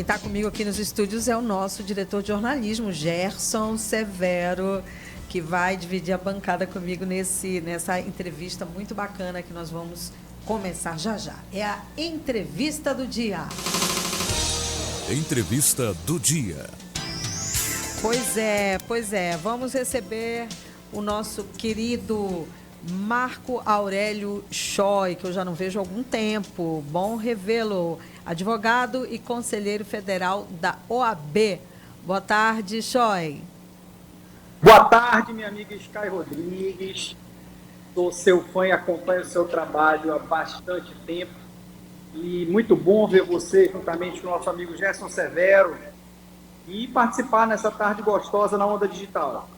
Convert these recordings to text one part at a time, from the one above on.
está comigo aqui nos estúdios é o nosso diretor de jornalismo, Gerson Severo, que vai dividir a bancada comigo nessa entrevista muito bacana que nós vamos começar já já. É a entrevista do dia. Entrevista do dia. Pois é. Vamos receber o nosso querido Marco Aurélio Choi, que eu já não vejo há algum tempo. Bom revê-lo. Advogado e conselheiro federal da OAB. Boa tarde, Choi. Boa tarde, minha amiga Sky Rodrigues. Sou seu fã e acompanho o seu trabalho há bastante tempo. E muito bom ver você, juntamente com o nosso amigo Gerson Severo, e participar nessa tarde gostosa na Onda Digital.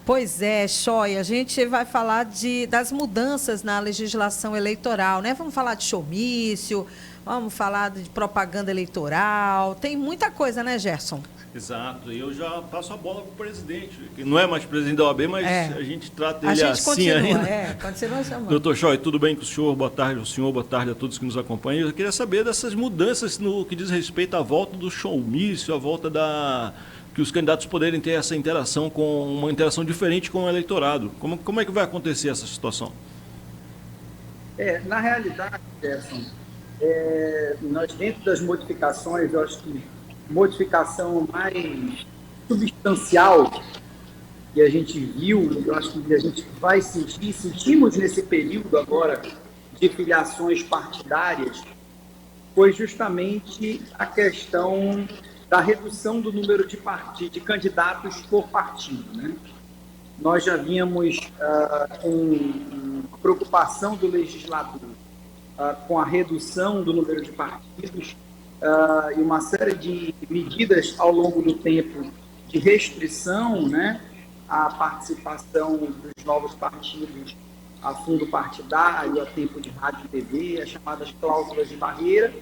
Pois é, Choi, a gente vai falar das mudanças na legislação eleitoral, né? Vamos falar de showmício, vamos falar de propaganda eleitoral, tem muita coisa, né, Gerson? Exato, e eu já passo a bola para o presidente, que não é mais presidente da OAB, mas a gente trata ele assim continua, ainda. Continua chamando. Doutor Choi, tudo bem com o senhor? Boa tarde ao senhor, boa tarde a todos que nos acompanham. Eu queria saber dessas mudanças no que diz respeito à volta do showmício, à volta que os candidatos poderem ter essa interação, uma interação diferente com o eleitorado. Como é que vai acontecer essa situação? Na realidade, Gerson, nós dentro das modificações, eu acho que modificação mais substancial que a gente viu, eu acho que a gente vai sentimos nesse período agora de filiações partidárias, foi justamente a questão da redução do número de candidatos por partido, né? Nós já vínhamos com preocupação do legislador com a redução do número de partidos e uma série de medidas ao longo do tempo de restrição, né, à participação dos novos partidos a fundo partidário, a tempo de rádio e TV, as chamadas cláusulas de barreira.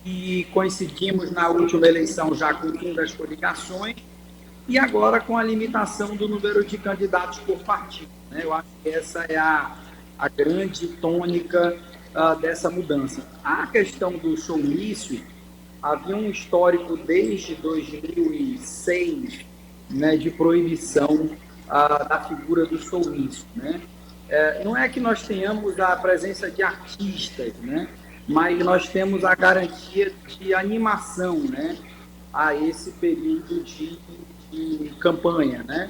E coincidimos na última eleição já com o fim das coligações e agora com a limitação do número de candidatos por partido, né? Eu acho que essa é a grande tônica dessa mudança. A questão do showmício havia um histórico desde 2006, né, de proibição da figura do showmício, né? Não é que nós tenhamos a presença de artistas, né, mas nós temos a garantia de animação, né, a esse período de campanha, né,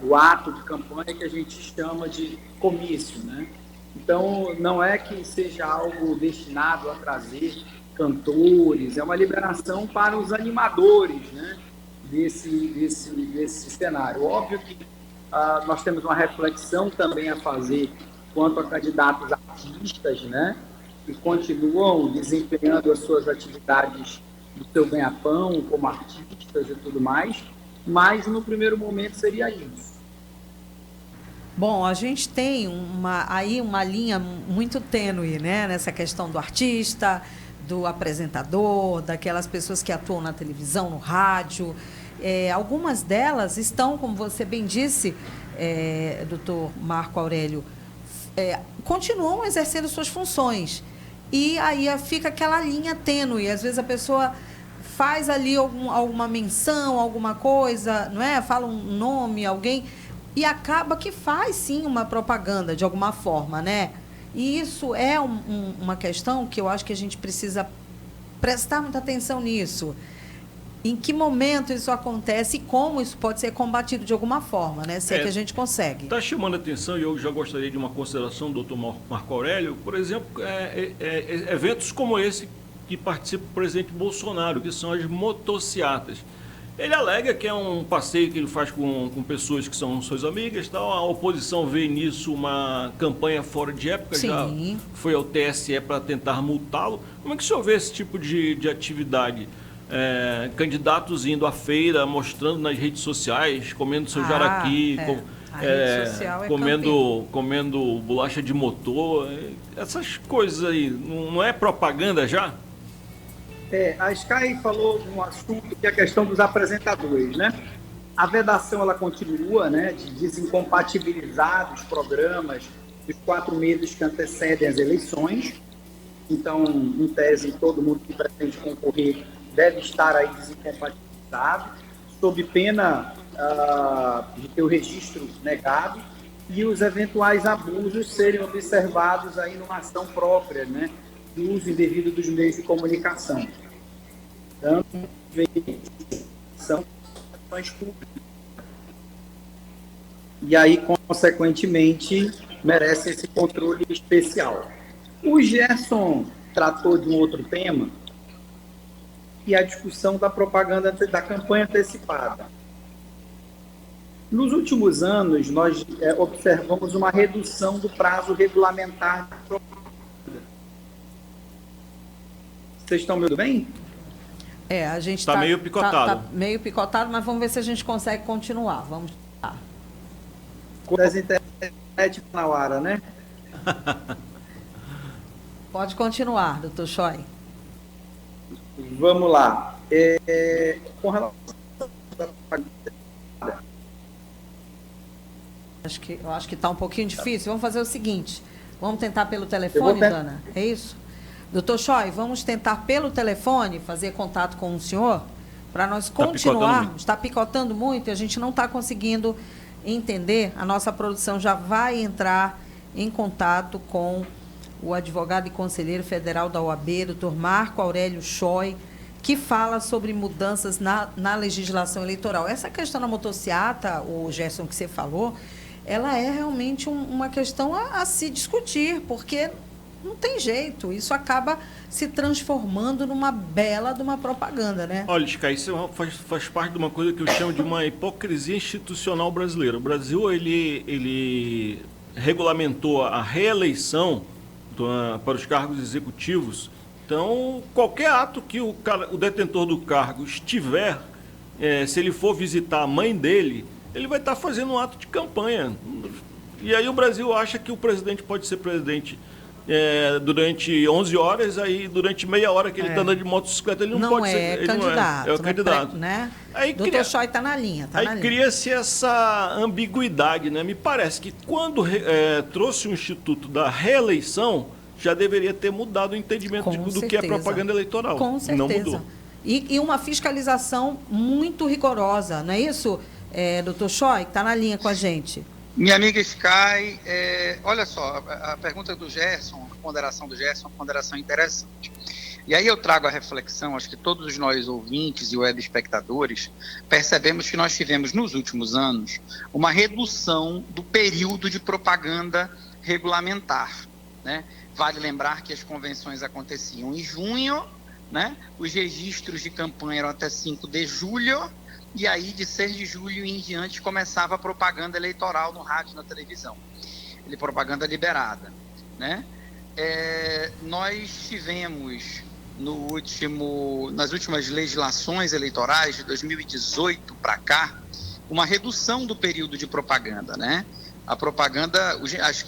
do ato de campanha que a gente chama de comício, né. Então, não é que seja algo destinado a trazer cantores, é uma liberação para os animadores, né, desse cenário. Óbvio que nós temos uma reflexão também a fazer quanto a candidatos artistas, né, que continuam desempenhando as suas atividades do seu ganha-pão como artistas e tudo mais, mas no primeiro momento seria isso. Bom, a gente tem uma linha muito tênue, né, nessa questão do artista, do apresentador, daquelas pessoas que atuam na televisão, no rádio. Algumas delas estão, como você bem disse, doutor Marco Aurélio, continuam exercendo suas funções. E aí fica aquela linha tênue. Às vezes a pessoa faz ali alguma menção, alguma coisa, não é? Fala um nome, alguém, e acaba que faz, sim, uma propaganda de alguma forma, né? E isso é uma questão que eu acho que a gente precisa prestar muita atenção nisso. Em que momento isso acontece e como isso pode ser combatido de alguma forma, né? Se é que a gente consegue. Está chamando a atenção, e eu já gostaria de uma consideração do doutor Marco Aurélio, por exemplo, eventos como esse que participa o presidente Bolsonaro, que são as motociatas. Ele alega que é um passeio que ele faz com pessoas que são suas amigas, tal. A oposição vê nisso uma campanha fora de época. Sim. Já foi ao TSE para tentar multá-lo. Como é que o senhor vê esse tipo de atividade? Candidatos indo à feira, mostrando nas redes sociais, comendo seu jaraqui, comendo bolacha de motor, essas coisas aí, não é propaganda já? A Sky falou de um assunto que é a questão dos apresentadores, né? A vedação, ela continua, né, de desincompatibilizar os programas dos 4 meses que antecedem as eleições. Então, em tese, todo mundo que pretende concorrer deve estar aí desincompatibilizado, sob pena de ter o registro negado e os eventuais abusos serem observados aí numa ação própria, né, do uso indevido dos meios de comunicação. Tanto são ações públicas. E aí, consequentemente, merece esse controle especial. O Gerson tratou de um outro tema, que é a discussão da propaganda, da campanha antecipada. Nos últimos anos, nós observamos uma redução do prazo regulamentar da propaganda. Vocês estão me ouvindo bem? A gente está meio picotado. Tá meio picotado, mas vamos ver se a gente consegue continuar. Vamos lá. Das internet na hora, né? Pode continuar, doutor Choi. Vamos lá. Com relação à propaganda, eu acho que está um pouquinho difícil. Vamos fazer o seguinte. Vamos tentar pelo telefone, Dana? É isso? Doutor Choi, vamos tentar pelo telefone fazer contato com o senhor para nós continuarmos. Está picotando muito e a gente não está conseguindo entender. A nossa produção já vai entrar em contato com o advogado e conselheiro federal da OAB, doutor Marco Aurélio Choi, que fala sobre mudanças na legislação eleitoral. Essa questão da motociata, o Gerson, que você falou, ela é realmente uma questão a se discutir, porque não tem jeito, isso acaba se transformando numa bela de uma propaganda, né? Olha, Sky, isso faz parte de uma coisa que eu chamo de uma hipocrisia institucional brasileira. O Brasil, ele regulamentou a reeleição para os cargos executivos. Então, qualquer ato que o detentor do cargo estiver, se ele for visitar a mãe dele, ele vai estar fazendo um ato de campanha. E aí o Brasil acha que o presidente pode ser presidente durante 11 horas, aí durante meia hora que ele está andando de motocicleta, ele não pode ser. Candidato, é o candidato. Né? Aí doutor Choi está na linha. Cria-se essa ambiguidade, né? Me parece que quando trouxe o Instituto da Reeleição, já deveria ter mudado o entendimento do que é propaganda eleitoral. Com certeza. Não mudou. E uma fiscalização muito rigorosa, não é isso, doutor Choi, que está na linha com a gente? Minha amiga Sky, olha só, a pergunta do Gerson, a ponderação do Gerson é uma ponderação interessante. E aí eu trago a reflexão, acho que todos nós ouvintes e web espectadores percebemos que nós tivemos nos últimos anos uma redução do período de propaganda regulamentar, né? Vale lembrar que as convenções aconteciam em junho, né? Os registros de campanha eram até 5 de julho, e aí de 6 de julho em diante começava a propaganda eleitoral no rádio e na televisão. Propaganda liberada, né? Nós tivemos nas últimas legislações eleitorais de 2018 para cá, uma redução do período de propaganda, né? A propaganda,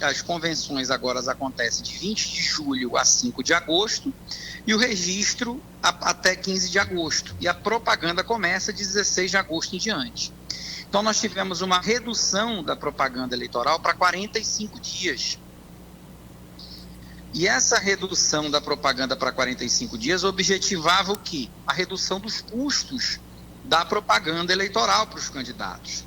as convenções agora acontecem de 20 de julho a 5 de agosto e o registro até 15 de agosto. E a propaganda começa de 16 de agosto em diante. Então, nós tivemos uma redução da propaganda eleitoral para 45 dias. E essa redução da propaganda para 45 dias objetivava o quê? A redução dos custos da propaganda eleitoral para os candidatos.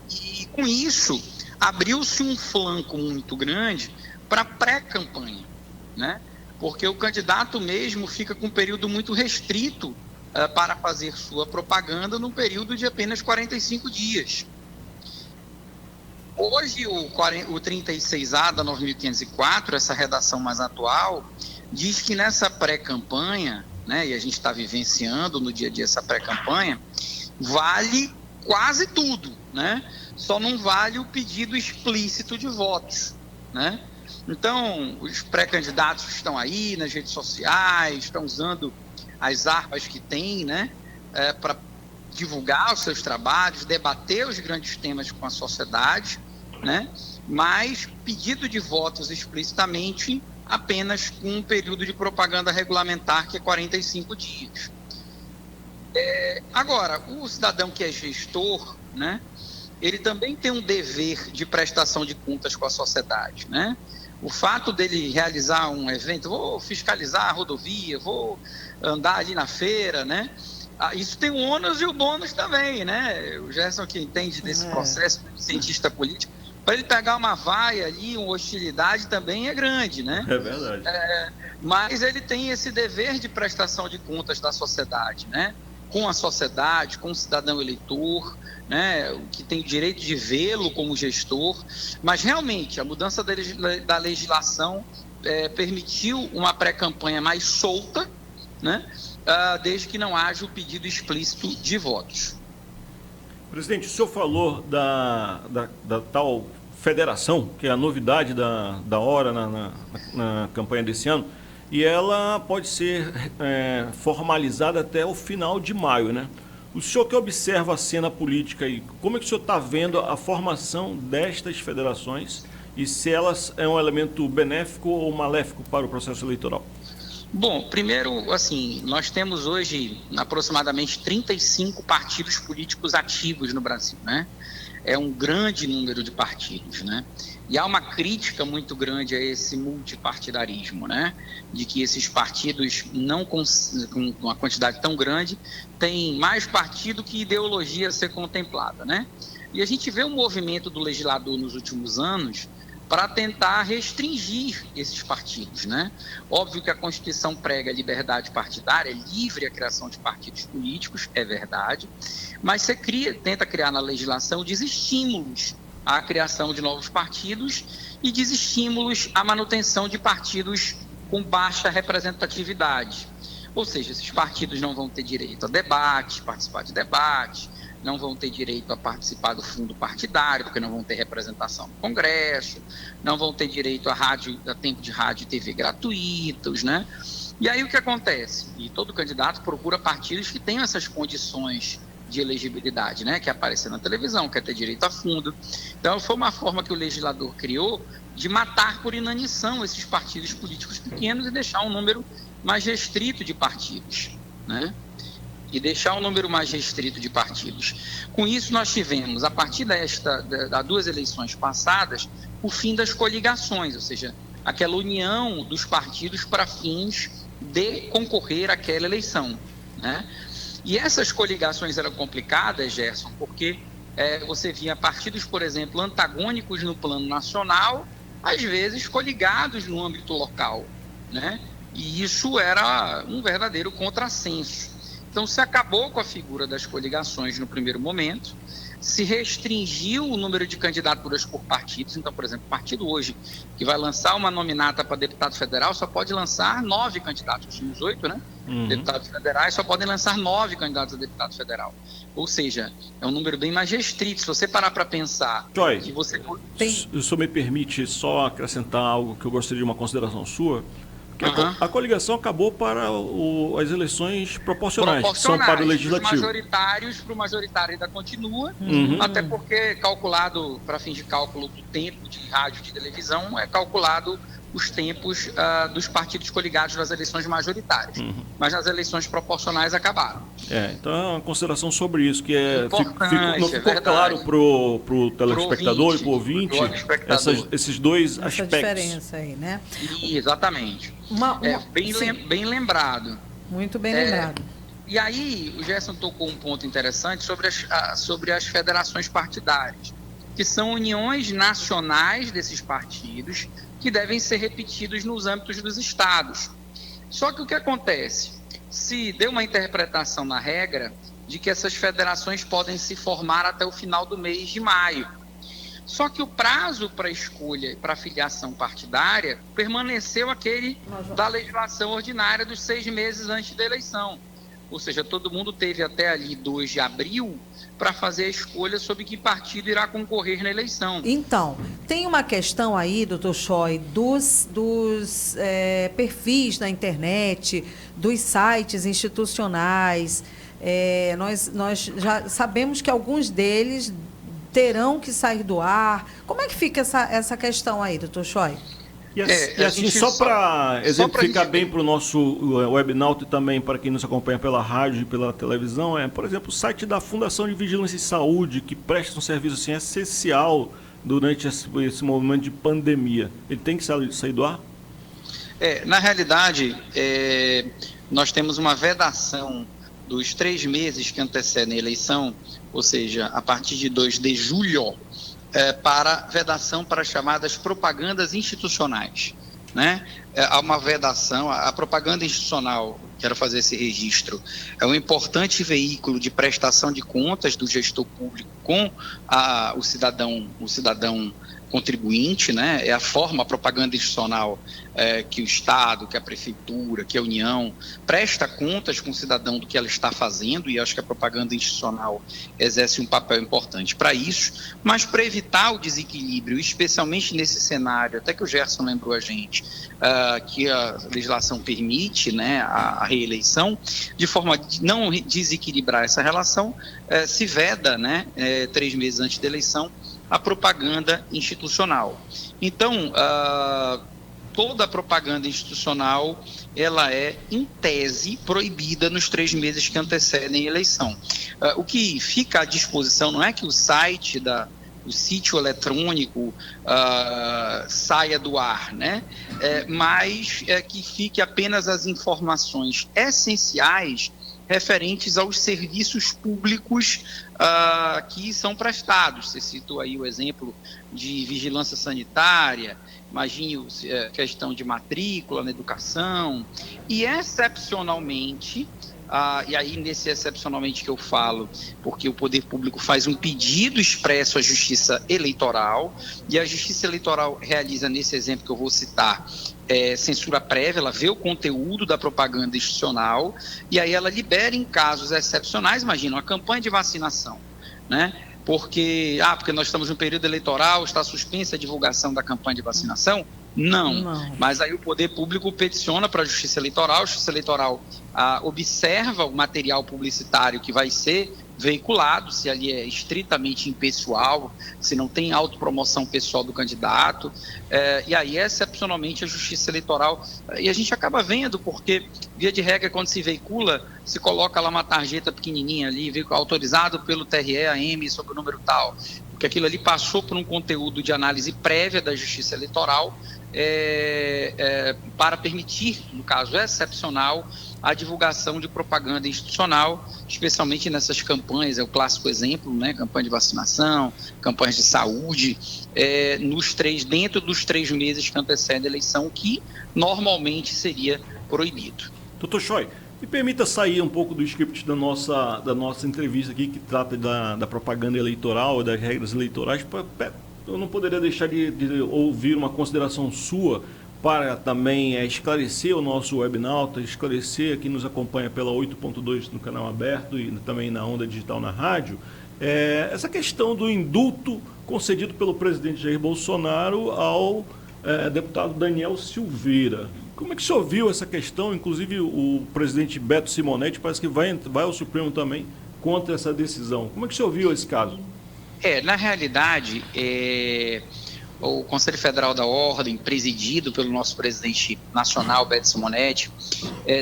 E com isso, abriu-se um flanco muito grande para pré-campanha, né? Porque o candidato mesmo fica com um período muito restrito para fazer sua propaganda num período de apenas 45 dias. Hoje, o 36A da 9.504, essa redação mais atual, diz que nessa pré-campanha, né, e a gente está vivenciando no dia a dia essa pré-campanha, vale quase tudo, né? Só não vale o pedido explícito de votos, né? Então, os pré-candidatos estão aí nas redes sociais, estão usando as armas que têm, né, para divulgar os seus trabalhos, debater os grandes temas com a sociedade, né? Mas pedido de votos explicitamente apenas com um período de propaganda regulamentar que é 45 dias. Agora, o cidadão que é gestor, né, ele também tem um dever de prestação de contas com a sociedade, né? O fato dele realizar um evento, vou fiscalizar a rodovia, vou andar ali na feira, né? Isso tem o ônus e o bônus também, né? O Gerson, que entende desse processo, cientista político, para ele pegar uma vaia ali, uma hostilidade também é grande, né? É verdade. Mas ele tem esse dever de prestação de contas da sociedade, né? Com a sociedade, com o cidadão eleitor, né? Que tem o direito de vê-lo como gestor. Mas realmente a mudança da legislação permitiu uma pré-campanha mais solta, né? Desde que não haja o pedido explícito de votos. Presidente, o senhor falou da tal federação, que é a novidade da hora na campanha desse ano, e ela pode ser formalizada até o final de maio, né? O senhor que observa a cena política aí, como é que o senhor está vendo a formação destas federações e se elas é um elemento benéfico ou maléfico para o processo eleitoral? Bom, primeiro, assim, nós temos hoje aproximadamente 35 partidos políticos ativos no Brasil, né? É um grande número de partidos, né? E há uma crítica muito grande a esse multipartidarismo, né? De que esses partidos, não com uma quantidade tão grande, têm mais partido que ideologia a ser contemplada, né? E a gente vê um movimento do legislador nos últimos anos para tentar restringir esses partidos, né? Óbvio que a Constituição prega a liberdade partidária, é livre a criação de partidos políticos, é verdade, mas você tenta criar na legislação desestímulos à criação de novos partidos e desestímulos à manutenção de partidos com baixa representatividade. Ou seja, esses partidos não vão ter direito a debate, participar de debate, não vão ter direito a participar do fundo partidário, porque não vão ter representação no Congresso, não vão ter direito a tempo de rádio e TV gratuitos, né? E aí o que acontece? E todo candidato procura partidos que tenham essas condições de elegibilidade, né? Quer aparecer na televisão, quer ter direito a fundo. Então foi uma forma que o legislador criou de matar por inanição esses partidos políticos pequenos e deixar um número mais restrito de partidos, né? E deixar um número mais restrito de partidos. Com isso, nós tivemos, a partir das duas eleições passadas, o fim das coligações, ou seja, aquela união dos partidos para fins de concorrer àquela eleição, né? E essas coligações eram complicadas, Gerson, porque você via partidos, por exemplo, antagônicos no plano nacional, às vezes coligados no âmbito local, né? E isso era um verdadeiro contrassenso. Então, se acabou com a figura das coligações no primeiro momento, se restringiu o número de candidaturas por partidos. Então, por exemplo, o partido hoje que vai lançar uma nominata para deputado federal só pode lançar 9 candidatos, tínhamos 8, né? Deputados federais só podem lançar 9 candidatos a deputado federal. Ou seja, é um número bem mais restrito. Se você parar para pensar... Joy, que você o senhor me permite só acrescentar algo que eu gostaria de uma consideração sua? A coligação acabou para as eleições proporcionais, que são para o legislativo. Para o majoritário ainda continua, até porque calculado, para fins de cálculo do tempo de rádio e de televisão, é calculado os tempos dos partidos coligados nas eleições majoritárias. Mas nas eleições proporcionais acabaram. Então é uma consideração sobre isso, que não ficou claro para o telespectador e para o ouvinte esses dois aspectos. Essa diferença aí, né? Exatamente. Bem lembrado. Muito bem lembrado. E aí, o Gerson tocou um ponto interessante sobre as federações partidárias, que são uniões nacionais desses partidos que devem ser repetidos nos âmbitos dos estados. Só que o que acontece? Se deu uma interpretação na regra de que essas federações podem se formar até o final do mês de maio. Só que o prazo para escolha e para filiação partidária permaneceu aquele da legislação ordinária dos 6 meses antes da eleição. Ou seja, todo mundo teve até ali 2 de abril para fazer a escolha sobre que partido irá concorrer na eleição. Então, tem uma questão aí, doutor Choi, dos perfis na internet, dos sites institucionais. Nós já sabemos que alguns deles terão que sair do ar. Como é que fica essa questão aí, doutor Choi? E assim, só para exemplificar bem para o nosso webnauta e também para quem nos acompanha pela rádio e pela televisão, por exemplo, o site da Fundação de Vigilância e Saúde, que presta um serviço assim, essencial durante esse momento de pandemia, ele tem que sair do ar? Na realidade, nós temos uma vedação dos 3 meses que antecedem a eleição, ou seja, a partir de 2 de julho, para vedação para chamadas propagandas institucionais, né? Há uma vedação, a propaganda institucional, quero fazer esse registro, é um importante veículo de prestação de contas do gestor público com o cidadão contribuinte, né? É a propaganda institucional que o Estado, que a Prefeitura, que a União presta contas com o cidadão do que ela está fazendo, e acho que a propaganda institucional exerce um papel importante para isso, mas para evitar o desequilíbrio, especialmente nesse cenário, até que o Gerson lembrou a gente, que a legislação permite, né, a reeleição, de forma a não desequilibrar essa relação, se veda, né, 3 meses antes da eleição, a propaganda institucional. Então, toda a propaganda institucional, ela é, em tese, proibida nos 3 meses que antecedem a eleição. O que fica à disposição não é que o sítio eletrônico saia do ar, né? Mas que fique apenas as informações essenciais referentes aos serviços públicos que são prestados. Você citou aí o exemplo de vigilância sanitária, imagine questão de matrícula na educação, e excepcionalmente, e aí nesse excepcionalmente que eu falo, porque o poder público faz um pedido expresso à Justiça Eleitoral, e a Justiça Eleitoral realiza, nesse exemplo que eu vou citar, censura prévia, ela vê o conteúdo da propaganda institucional, e aí ela libera em casos excepcionais, imagina, uma campanha de vacinação, né? Porque nós estamos no período eleitoral, está suspensa a divulgação da campanha de vacinação? Não. Mas aí o poder público peticiona para a Justiça Eleitoral, a Justiça Eleitoral observa o material publicitário que vai ser veiculado, se ali é estritamente impessoal, se não tem autopromoção pessoal do candidato, e aí excepcionalmente a Justiça Eleitoral, e a gente acaba vendo, porque via de regra quando se veicula, se coloca lá uma tarjeta pequenininha ali, autorizado pelo TRE-AM sobre o número tal, porque aquilo ali passou por um conteúdo de análise prévia da Justiça Eleitoral, para permitir, no caso excepcional, a divulgação de propaganda institucional, especialmente nessas campanhas, é o clássico exemplo, né, campanha de vacinação, campanhas de saúde, dentro dos 3 meses que antecedem a eleição, que normalmente seria proibido. Doutor Choi, me permita sair um pouco do script da nossa entrevista aqui, que trata da propaganda eleitoral, das regras eleitorais. Eu não poderia deixar de ouvir uma consideração sua para também esclarecer o nosso webnauta, esclarecer quem nos acompanha pela 8.2 no canal aberto e também na onda digital na rádio, essa questão do indulto concedido pelo presidente Jair Bolsonaro ao deputado Daniel Silveira. Como é que o senhor viu essa questão? Inclusive o presidente Beto Simonetti parece que vai ao Supremo também contra essa decisão. Como é que o senhor viu esse caso? Na realidade, o Conselho Federal da Ordem, presidido pelo nosso presidente nacional, Beto Simonetti,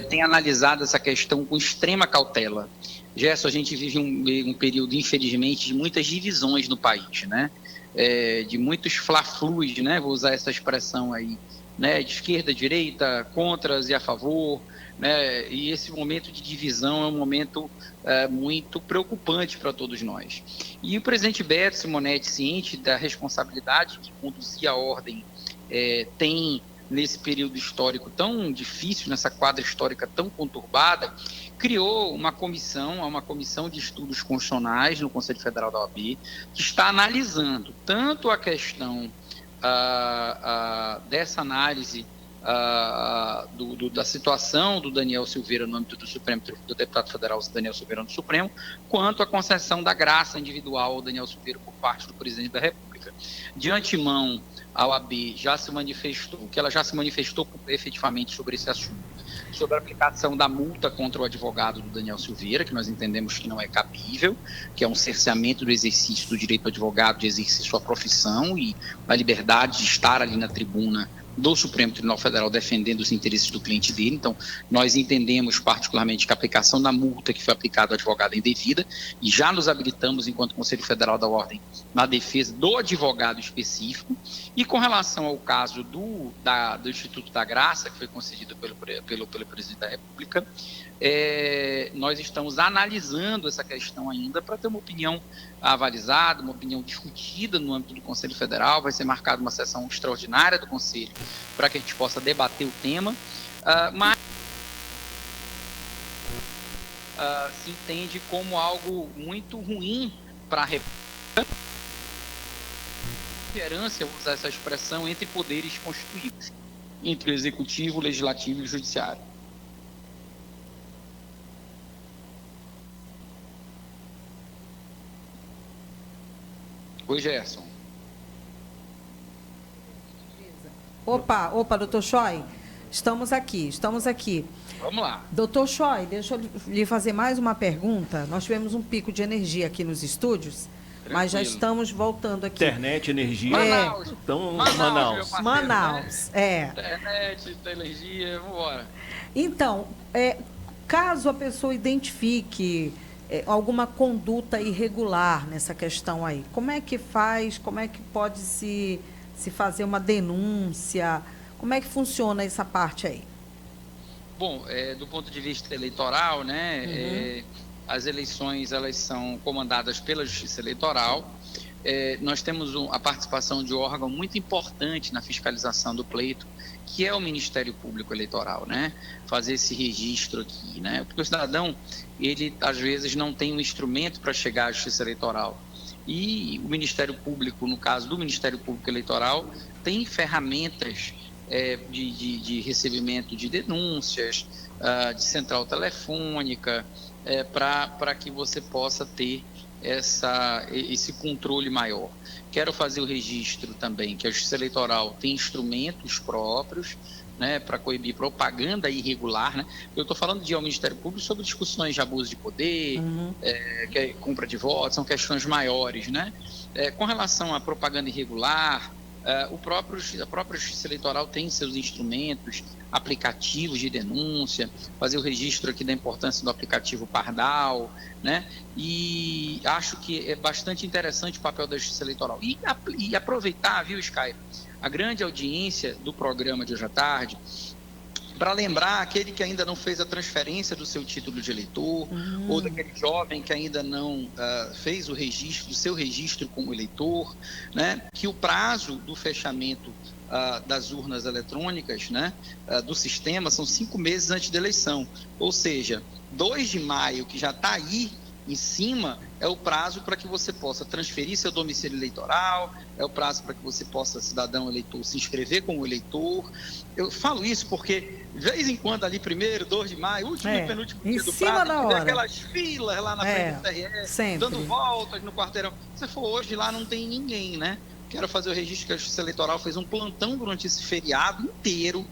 tem analisado essa questão com extrema cautela. Gerson, a gente vive um período, infelizmente, de muitas divisões no país, né? De muitos fla-flus, né? Vou usar essa expressão aí, né? De esquerda, direita, contras e a favor, né? E esse momento de divisão é um momento muito preocupante para todos nós. E o presidente Beto Simonetti, ciente da responsabilidade que conduzir a ordem tem nesse período histórico tão difícil, nessa quadra histórica tão conturbada, criou uma comissão de estudos constitucionais no Conselho Federal da OAB, que está analisando tanto a questão dessa análise da situação do Daniel Silveira no âmbito do Supremo, do deputado federal Daniel Silveira no Supremo, quanto a concessão da graça individual ao Daniel Silveira por parte do presidente da República. De antemão, a OAB já se manifestou efetivamente sobre esse assunto, sobre a aplicação da multa contra o advogado do Daniel Silveira, que nós entendemos que não é cabível, que é um cerceamento do exercício do direito do advogado de exercer sua profissão e a liberdade de estar ali na tribuna do Supremo Tribunal Federal defendendo os interesses do cliente dele. Então, nós entendemos particularmente que a aplicação da multa que foi aplicada ao advogado é indevida e já nos habilitamos, enquanto Conselho Federal da Ordem, na defesa do advogado específico. E com relação ao caso do Instituto da Graça, que foi concedido pelo Presidente da República, nós estamos analisando essa questão ainda para ter uma opinião avalizada, uma opinião discutida no âmbito do Conselho Federal. Vai ser marcada uma sessão extraordinária do Conselho para que a gente possa debater o tema, mas se entende como algo muito ruim para a República, vou usar essa expressão, entre poderes constituídos, entre o Executivo, o Legislativo e o Judiciário. Oi, Gerson. Opa, doutor Choi, estamos aqui. Vamos lá. Doutor Choi, deixa eu lhe fazer mais uma pergunta. Nós tivemos um pico de energia aqui nos estúdios, mas já estamos voltando aqui. Internet, energia. Manaus. Então, Manaus. Internet, energia, vamos embora. Então, caso a pessoa identifique alguma conduta irregular nessa questão aí, como é que faz, como é que pode se fazer uma denúncia, como é que funciona essa parte aí? Bom, do ponto de vista eleitoral, né, as eleições elas são comandadas pela Justiça Eleitoral. Nós temos a participação de um órgão muito importante na fiscalização do pleito, que é o Ministério Público Eleitoral, né? Fazer esse registro aqui, né? Porque o cidadão, ele às vezes não tem um instrumento para chegar à Justiça Eleitoral. E o Ministério Público, no caso do Ministério Público Eleitoral, tem ferramentas de recebimento de denúncias, de central telefônica, para que você possa ter esse controle maior. Quero fazer o registro também, que a Justiça Eleitoral tem instrumentos próprios, né, para coibir propaganda irregular, né? Eu estou falando ao Ministério Público sobre discussões de abuso de poder, compra de votos, são questões maiores, né? Com relação à propaganda irregular, a própria Justiça Eleitoral tem seus instrumentos, aplicativos de denúncia, fazer o registro aqui da importância do aplicativo Pardal, né? E acho que é bastante interessante o papel da Justiça Eleitoral. E aproveitar, viu, Sky, a grande audiência do programa de hoje à tarde, para lembrar aquele que ainda não fez a transferência do seu título de eleitor, ou daquele jovem que ainda não fez o seu registro como eleitor, né? Que o prazo do fechamento das urnas eletrônicas, né, do sistema, são 5 meses antes da eleição. Ou seja, 2 de maio, que já está aí em cima, é o prazo para que você possa transferir seu domicílio eleitoral, é o prazo para que você possa, cidadão eleitor, se inscrever como eleitor. Eu falo isso porque, de vez em quando, ali, 1º, 2 de maio, último e penúltimo dia do prazo, tem aquelas filas lá na frente do TRE, dando voltas no quarteirão. Se for hoje, lá não tem ninguém, né? Quero fazer o registro que a Justiça Eleitoral fez um plantão durante esse feriado inteiro,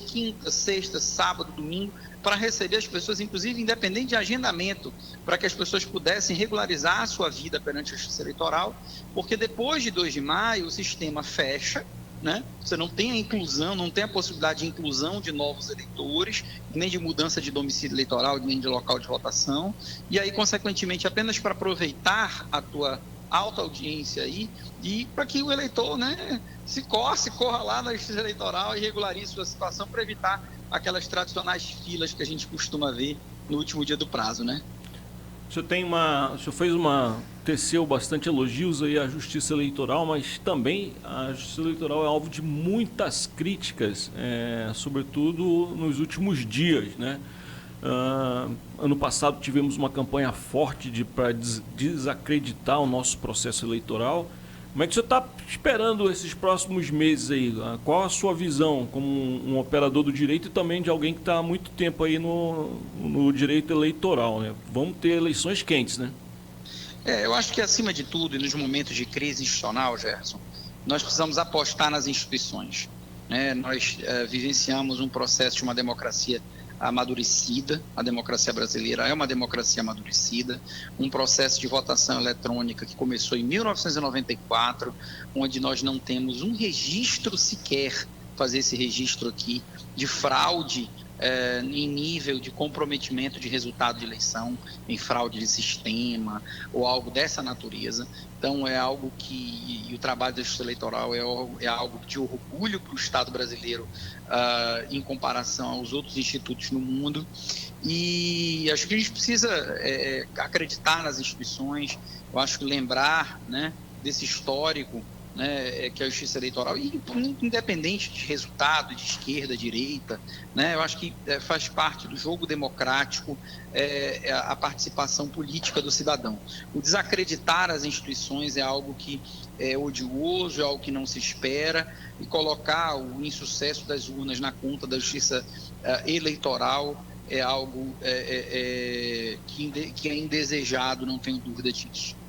quinta, sexta, sábado, domingo, para receber as pessoas, inclusive independente de agendamento, para que as pessoas pudessem regularizar a sua vida perante a Justiça Eleitoral, porque depois de 2 de maio o sistema fecha, né? Você não tem a inclusão, não tem a possibilidade de inclusão de novos eleitores, nem de mudança de domicílio eleitoral, nem de local de votação, e aí, consequentemente, apenas para aproveitar a tua alta audiência aí, e para que o eleitor, né, corra lá na Justiça Eleitoral e regularize sua situação para evitar aquelas tradicionais filas que a gente costuma ver no último dia do prazo, né? O senhor teceu bastante elogios aí à Justiça Eleitoral, mas também a Justiça Eleitoral é alvo de muitas críticas, sobretudo nos últimos dias, né? Ano passado tivemos uma campanha forte para desacreditar o nosso processo eleitoral. Como é que você está esperando esses próximos meses aí? Qual a sua visão como um operador do direito e também de alguém que está há muito tempo aí no direito eleitoral, né? Vamos ter eleições quentes, né? Eu acho que, acima de tudo, e nos momentos de crise institucional, Gerson, nós precisamos apostar nas instituições, né? Nós vivenciamos um processo de uma democracia amadurecida, a democracia brasileira é uma democracia amadurecida, um processo de votação eletrônica que começou em 1994, onde nós não temos um registro sequer fazer esse registro aqui de fraude em nível de comprometimento de resultado de eleição, em fraude de sistema ou algo dessa natureza. Então é algo que, e o trabalho da Justiça Eleitoral é algo de orgulho para o Estado brasileiro em comparação aos outros institutos no mundo. E acho que a gente precisa acreditar nas instituições, eu acho que lembrar, né, desse histórico, né, que é a Justiça Eleitoral, e independente de resultado, de esquerda, direita, né, eu acho que faz parte do jogo democrático a participação política do cidadão. O desacreditar as instituições é algo que é odioso, é algo que não se espera, e colocar o insucesso das urnas na conta da Justiça Eleitoral é algo que é indesejado, não tenho dúvida disso.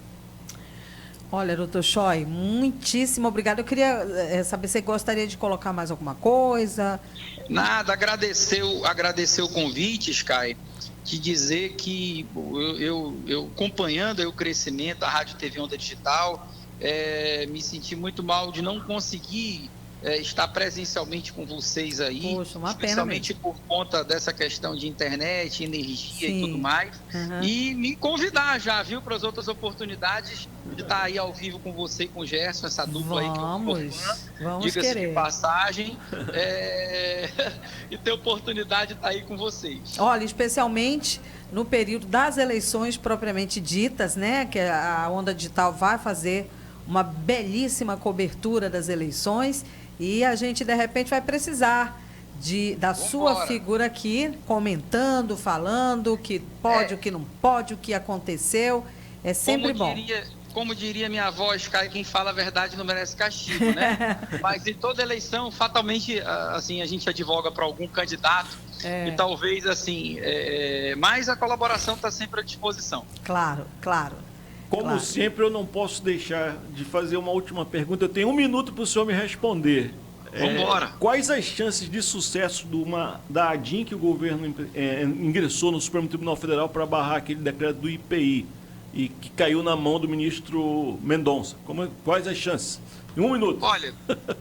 Olha, doutor Choy, muitíssimo obrigado. Eu queria saber se você gostaria de colocar mais alguma coisa. Nada, agradecer o convite, Sky, de dizer que eu acompanhando o crescimento da Rádio TV Onda Digital, me senti muito mal de não conseguir estar presencialmente com vocês aí. Poxa, uma pena especialmente mesmo. por conta dessa questão de internet, energia Sim. e tudo mais. Uhum. E me convidar já, viu, para as outras oportunidades de estar aí ao vivo com você e com o Gerson, essa dupla aí que eu sou fã, vamos diga-se querer. de passagem, e ter oportunidade de estar aí com vocês. Olha, especialmente no período das eleições propriamente ditas, né, que a Onda Digital vai fazer uma belíssima cobertura das eleições. E a gente, de repente, vai precisar da sua figura aqui, comentando, falando o que pode, o que não pode, o que aconteceu. É sempre bom. Como diria minha avó, Sky, quem fala a verdade não merece castigo, né? Mas em toda eleição, fatalmente, assim, a gente advoga para algum candidato e talvez, assim, mas a colaboração está sempre à disposição. Claro, claro. Como sempre, eu não posso deixar de fazer uma última pergunta. Eu tenho 1 minuto para o senhor me responder. Vamos embora. Quais as chances de sucesso da ADIM que o governo ingressou no Supremo Tribunal Federal para barrar aquele decreto do IPI e que caiu na mão do ministro Mendonça? Quais as chances? Em 1 minuto.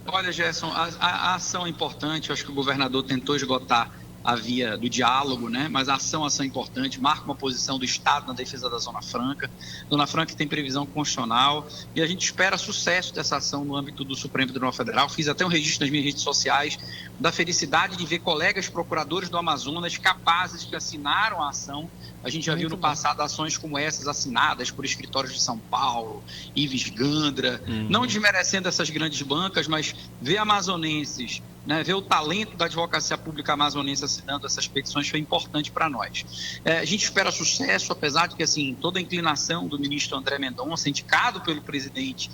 Olha, Gerson, a ação é importante. Eu acho que o governador tentou esgotar a via do diálogo, né? Mas a ação é importante, marca uma posição do Estado na defesa da Zona Franca. Zona Franca tem previsão constitucional e a gente espera sucesso dessa ação no âmbito do Supremo Tribunal Federal. Fiz até um registro nas minhas redes sociais da felicidade de ver colegas procuradores do Amazonas capazes que assinaram a ação. A gente já viu no passado ações como essas assinadas por escritórios de São Paulo, Ives Gandra, não desmerecendo essas grandes bancas, mas ver amazonenses, né, ver o talento da advocacia pública amazonense assinando essas petições foi importante para nós. A gente espera sucesso, apesar de que assim, toda a inclinação do ministro André Mendonça, indicado pelo presidente,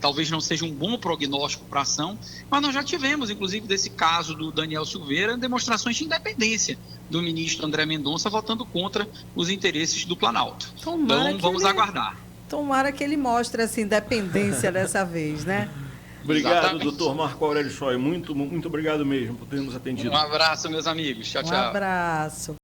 talvez não seja um bom prognóstico para a ação, mas nós já tivemos, inclusive, desse caso do Daniel Silveira, demonstrações de independência do ministro André Mendonça votando contra os interesses do Planalto. Então, vamos aguardar. Tomara que ele mostre essa independência dessa vez, né? Obrigado, doutor Marco Aurélio Choy. Muito, muito obrigado mesmo por ter nos atendido. Um abraço, meus amigos. Tchau, tchau. Um abraço.